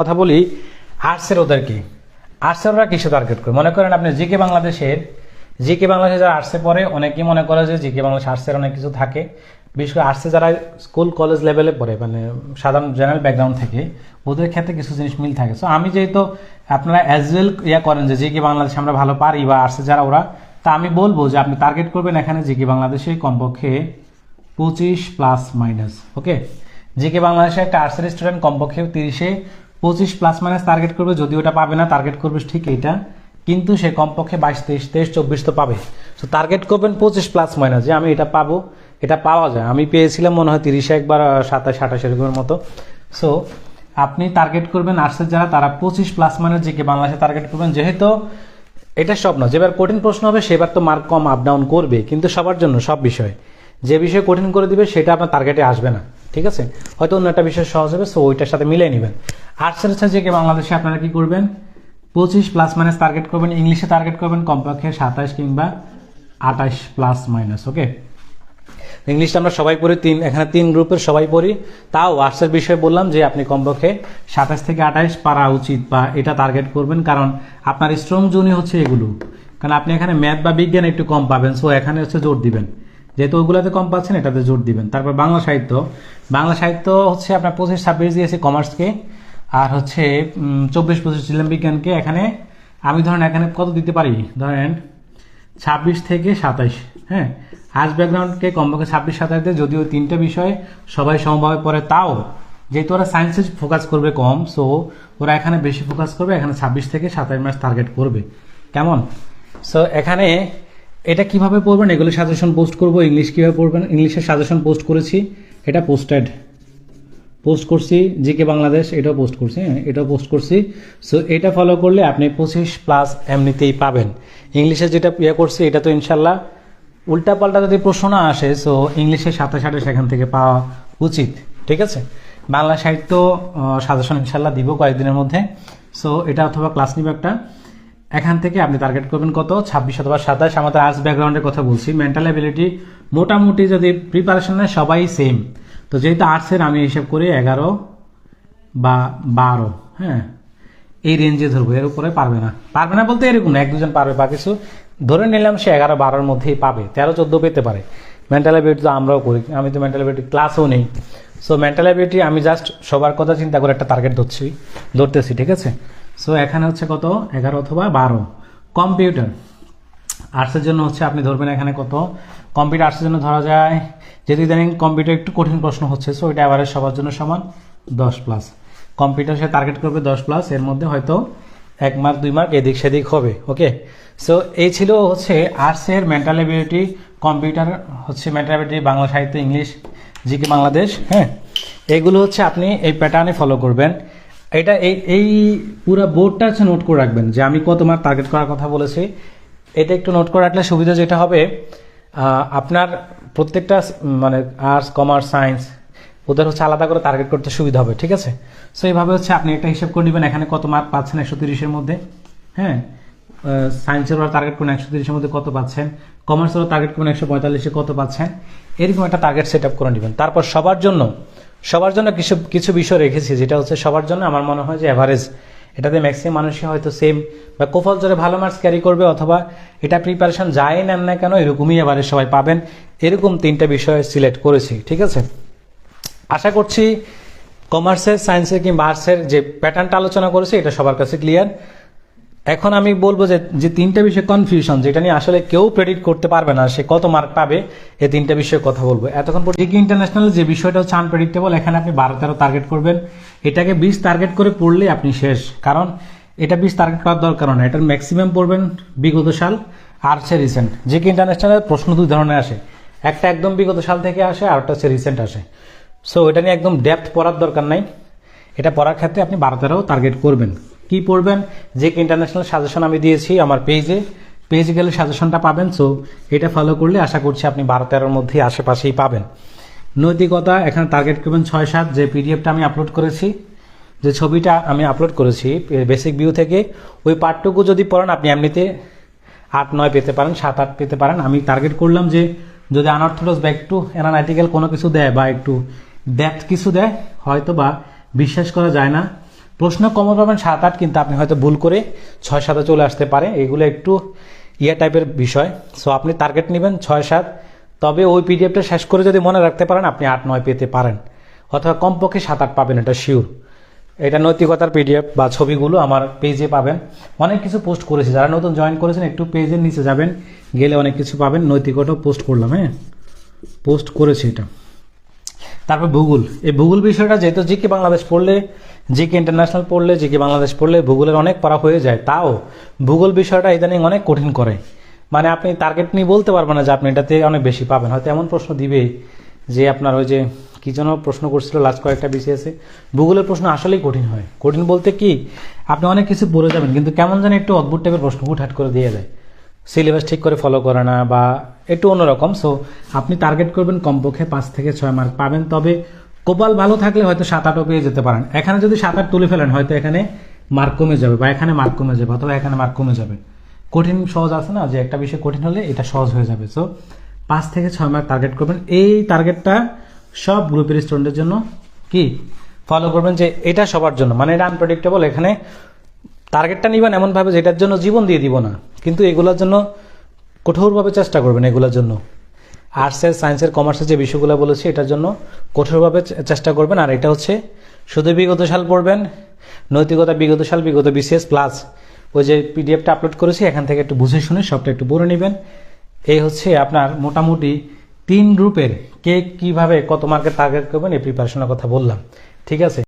কথা বলি আর্টসের ওদেরকে। আর্টসের ওরা কিসে টার্গেট করে? মনে করেন আপনি জিকে বাংলাদেশের যারা আর্টসে পড়ে, অনেকেই মনে করে যে জিকে বাংলাদেশ আর্টসের অনেক কিছু থাকে। বিশেষ করে আর্টসে যারা স্কুল কলেজ লেভেলে পড়ে, মানে সাধারণ জেনারেল ব্যাকগ্রাউন্ড থেকে, ওদের ক্ষেত্রে কিছু জিনিস মিল থাকে। সো আমি যেহেতু আপনারা অ্যাজ ওয়েল করেন যে জিকে বাংলাদেশে আমরা ভালো পারি বা আর্টসে যারা ওরা, তা আমি বলবো যে আপনি টার্গেট করবেন এখানে জিকে বাংলাদেশে কমপক্ষে 25+- ওকে। জিকে বাংলাদেশে একটা আর্টসের স্টুডেন্ট কমপক্ষে 30-এ 25+- টার্গেট করবে। যদি ওটা পাবে না, টার্গেট করবে ঠিক এইটা, কিন্তু সে কমপক্ষে 22, 23, 24 তো পাবে। তো টার্গেট করবেন 25+- যে আমি এটা পাবো। এটা পাওয়া যায়, আমি পেয়েছিলাম মনে হয় 30-এ একবার, 27, 28 এরকমের মতো। সো আপনি টার্গেট করবেন আর্টসের যারা, তারা 25+- জিকে বাংলাদেশে টার্গেট করবেন। যেহেতু এটা সব না, যেবার কঠিন প্রশ্ন হবে সেবার তো মার্ক কম আপ ডাউন করবে, কিন্তু সবার জন্য সব বিষয়, যে বিষয় কঠিন করে দিবে সেটা আপনার টার্গেটে আসবে না, ঠিক আছে? হয়তো অন্য একটা বিষয় সহজ হবে, সো ওইটার সাথে মিলিয়ে নেবেন। আর্টসের হচ্ছে জিকে বাংলাদেশে আপনারা কি করবেন? 25+- টার্গেট করবেন। ইংলিশে টার্গেট করবেন কমপক্ষে 27 কিংবা 28+-। ওকে, ইংলিশটা আমরা সবাই পড়ি, এখানে 3 গ্রুপের সবাই পড়ি। তাও আর্টসের বিষয়ে বললাম যে আপনি কমপক্ষে 27 থেকে 28 পারা উচিত, বা এটা টার্গেট করবেন, কারণ আপনার স্ট্রং জোনই হচ্ছে এগুলো। কারণ আপনি এখানে ম্যাথ বা বিজ্ঞান একটু কম পাবেন, সো এখানে হচ্ছে জোর দিবেন, যেহেতু ওগুলোতে কম পাচ্ছেন এটাতে জোর দিবেন। তারপর বাংলা সাহিত্য হচ্ছে আপনার 25-26 দিয়েছে কমার্সকে, আর হচ্ছে 24-25 দিলাম বিজ্ঞানকে। এখানে আমি ধরেন এখানে কত দিতে পারি, ধরেন 26 থেকে 27। হ্যাঁ, আর্টস ব্যাকগ্রাউন্ডকে কমপক্ষে 26-27 দিয়ে, যদিও 3টে বিষয় সবাই সমভাবে পড়ে, তাও যেহেতু ওরা সায়েন্সে ফোকাস করবে কম, সো ওরা এখানে বেশি ফোকাস করবে, এখানে 26 থেকে 27 মার্কস টার্গেট করবে। কেমন? সো এখানে এটা কিভাবে পড়বেন, এগুলো সাজেশন পোস্ট করব। ইংলিশ কিভাবে পড়বেন, ইংলিশের সাজেশন পোস্ট করেছি, এটা পোস্ট করছি। জিকে বাংলাদেশ এটাও পোস্ট করছি, হ্যাঁ এটাও পোস্ট করছি। সো এটা ফলো করলে আপনি 25+ এমনিতেই পাবেন। ইংলিশে যেটা করছি এটা তো ইনশাল্লাহ উল্টাপাল্টা যদি প্রশ্ন না আসে, সো ইংলিশে 27-28 এখান থেকে পাওয়া উচিত, ঠিক আছে? বাংলা সাহিত্য সাজেশন ইনশাল্লাহ দিব কয়েকদিনের মধ্যে। সো এটা অথবা ক্লাস নিব একটা, এখান থেকে আপনি টার্গেট করবেন কত, 26 অথবা 27। আমাদের আর্টস ব্যাকগ্রাউন্ডের কথা বলছি। মেন্টাল অ্যাবিলিটি মোটামুটি যদি প্রিপারেশন নেয় সবাই সেম, তো যেহেতু আর্টসের আমি হিসাব করি 11 বা 12, হ্যাঁ এই রেঞ্জে ধরবো, এর উপরে পারবে না বলতে এরকম না, 1-2 জন পারবে, বা কিছু ধরে নিলাম সে 11-12-র মধ্যেই পাবে, 13-14 পেতে পারে। মেন্টাল অ্যাবিলিটি তো আমরাও করি, আমি তো মেন্টাল অ্যাবিলিটি ক্লাসও নেই। সো মেন্টাল অ্যাবিলিটি আমি জাস্ট সবার কথা চিন্তা করে একটা টার্গেট ধরতেছি, ঠিক আছে? সো এখানে হচ্ছে কত, 11 অথবা 12। কম্পিউটার আর্টসের জন্য হচ্ছে আপনি ধরবেন এখানে কত, কম্পিউটার আর্টসের জন্য ধরা যায়, যেহেতু ইদানিং কম্পিউটার একটু কঠিন প্রশ্ন হচ্ছে, সো এটা এভারেজ সবার জন্য সমান 10+। কম্পিউটার সে টার্গেট করবে 10+, এর মধ্যে হয়তো 1 মার্ক 2 মার্ক এদিক সেদিক হবে। ওকে, সো এই ছিল হচ্ছে আর্টসের মেন্টাল অ্যাবিলিটি। কম্পিউটার হচ্ছে মেন্টাল অ্যাবিলিটি, বাংলা সাহিত্য, ইংলিশ, জিকে বাংলাদেশ, হ্যাঁ এগুলো হচ্ছে আপনি এই প্যাটার্নে ফলো করবেন। এটা এই পুরো বোর্ডটা হচ্ছে নোট করে রাখবেন যে আমি কত মার্ক টার্গেট করার কথা বলেছি। এটা একটু নোট করে রাখলে সুবিধা যেটা হবে, আপনার প্রত্যেকটা মানে আর্টস, কমার্স, সায়েন্স ওদের হচ্ছে আলাদা করে টার্গেট করতে সুবিধা হবে, ঠিক আছে? সো এইভাবে হচ্ছে আপনি একটা হিসাব করে নেবেন, এখানে কত মার্ক পাচ্ছেন 130-এর মধ্যে, হ্যাঁ সায়েন্সের ওরা টার্গেট করুন 130-এর মধ্যে কত পাচ্ছেন, কমার্সেরও টার্গেট করুন 145-এ কত পাচ্ছেন, এরকম একটা টার্গেট সেট আপ করে নেবেন। তারপর সবার জন্য কিছু বিষয় রেখেছি, যেটা হচ্ছে সবার জন্য আমার মনে হয় যে অ্যাভারেজ, এটাতে ম্যাক্সিমাম মানুষই হয়তো সেম বা কোফল জোরে ভালো মার্কস ক্যারি করবে, অথবা এটা প্রিপারেশন যাই নেন না কেন এরকমই এভারেজ সবাই পাবেন, এরকম 3টা বিষয় সিলেক্ট করেছি, ঠিক আছে? আশা করছি কমার্সের, সায়েন্সের কিংবা আর্টসের যে প্যাটার্নটা আলোচনা করেছি এটা সবার কাছে ক্লিয়ার। এখন আমি বলবো যে 3টা বিষয় কনফিউশন, যেটা নিয়ে আসলে কেউ প্রেডিক্ট করতে পারবে না সে কত মার্ক পাবে, এই 3টা বিষয়ে কথা বলবো। এতক্ষণ পর জিকে ইন্টারন্যাশনাল যে বিষয়টা হচ্ছে আনপ্রেডিক্টেবল, এখানে আপনি 12-13 টার্গেট করবেন। এটাকে 20 টার্গেট করে পড়লে আপনি শেষ, কারণ এটা 20 টার্গেট করার দরকার না, এটার ম্যাক্সিমাম পড়বেন বিগত সাল, আর্টসের রিসেন্ট। জিকে ইন্টারন্যাশনালের প্রশ্ন 2 ধরনের আসে, একটা একদম বিগত সাল থেকে আসে, আর একটা হচ্ছে রিসেন্ট আসে। সো এটা নিয়ে একদম ডেপথ পড়ার দরকার নাই, এটা পড়ার ক্ষেত্রে আপনি 12-13 টার্গেট করবেন। কি পড়বেন, জিকে ইন্টারন্যাশনাল সাজেশন আমি দিয়েছি আমার পেজে গেলে সাজেশনটা পাবেন। সো এটা ফলো করলে আশা করছি আপনি 12-13-র মধ্যে আশেপাশেই পাবেন। নৈতিকতা এখানে টার্গেট করবেন 6-7, যে পিডিএফটা আমি আপলোড করেছি, যে ছবিটা আমি আপলোড করেছি বেসিক ভিউ থেকে, ওই পার্টটুকু যদি পড়েন আপনি এমনিতে 8-9 পেতে পারেন, 7-8 পেতে পারেন। আমি টার্গেট করলাম যে যদি আনঅর্থোডক্স বা একটু অ্যানালাইটিক্যাল কোনো কিছু দেয় বা একটু ডেপথ কিছু দেয়, হয়তো বা বিশ্বাস করা যায় না, প্রশ্ন কমন পাবেন 7-8, কিন্তু আপনি হয়তো ভুল করে 6-7 চলে আসতে পারে, এগুলো একটু টাইপের বিষয়। সো আপনি টার্গেট নেবেন 6-7, তবে ওই পিডিএফটা শেষ করে যদি মনে রাখতে পারেন আপনি 8-9 পেতে পারেন, অথবা কমপক্ষে 7-8 পাবেন, এটা শিওর। এটা নৈতিকতার পিডিএফ বা ছবিগুলো আমার পেজে পাবেন, অনেক কিছু পোস্ট করেছি। যারা নতুন জয়েন করেছেন একটু পেজের নিচে যাবেন, গেলে অনেক কিছু পাবেন। নৈতিকতাও পোস্ট করলাম, হ্যাঁ পোস্ট করেছি এটা। তারপর ভূগোল, এই ভূগোল বিষয়টা যেহেতু জিকে বাংলাদেশ পড়লে, জিকে ইন্টারন্যাশনাল পড়লে, জিকে বাংলাদেশ পড়লে ভূগোলের অনেক পড়া হয়ে যায়, তাও ভূগোল বিষয়টা ইদানিং অনেক কঠিন করে। মানে আপনি টার্গেট নিয়ে বলতে পারবেন না যে আপনি এটাতে অনেক বেশি পাবেন, হয়তো এমন প্রশ্ন দিবে যে আপনার ওই যে কি যেন প্রশ্ন করছিল লাস্ট কয়েকটা বিসিএসে, ভূগোলের প্রশ্ন আসলেই কঠিন হয়। কঠিন বলতে কি, আপনি অনেক কিছু পড়ে যাবেন কিন্তু কেমন যেন একটু অদ্ভুত টাইপের প্রশ্ন হুটহাট করে দিয়ে যায়, সিলেবাস ঠিক করে ফলো করে না বা একটু অন্যরকম। সো আপনি টার্গেট করবেন কমপক্ষে 5 থেকে 6 মার্ক পাবেন, তবে কপাল ভালো থাকলে হয়তো 7-8ও পেয়ে যেতে পারেন। এখানে যদি 7-8 তুলে ফেলেন হয়তো এখানে মার্ক কমে যাবে, বা এখানে মার্ক কমে যাবে, অথবা এখানে মার্ক কমে যাবে। কঠিন সহজ আছে না, যে একটা বিষয় কঠিন হলে এটা সহজ হয়ে যাবে। সো 5 থেকে 6 মার্ক টার্গেট করবেন। এই টার্গেটটা সব গ্রুপের স্টুডেন্টের জন্য কি ফলো করবেন, যে এটা সবার জন্য, মানে এটা আনপ্রেডিক্টেবল। এখানে টার্গেটটা নিবেন এমনভাবে যেটার জন্য জীবন দিয়ে দিব না, কিন্তু এগুলোর জন্য কঠোরভাবে চেষ্টা করবেন। এগুলোর জন্য আর্টসের, সায়েন্সের, কমার্সের যে বিষয়গুলো বলেছি এটার জন্য কঠোরভাবে চেষ্টা করবেন। আর এটা হচ্ছে শুধু বিগত সাল পড়বেন, নৈতিকতা বিগত সাল, বিগত বিসিএস প্লাস ওই যে পিডিএফটা আপলোড করেছি এখান থেকে একটু বুঝে শুনে সবটা একটু পড়ে নেবেন। এই হচ্ছে আপনার মোটামুটি 3 গ্রুপের কে কিভাবে কত মার্কের টার্গেট করবেন এই প্রিপারেশনের কথা বললাম, ঠিক আছে।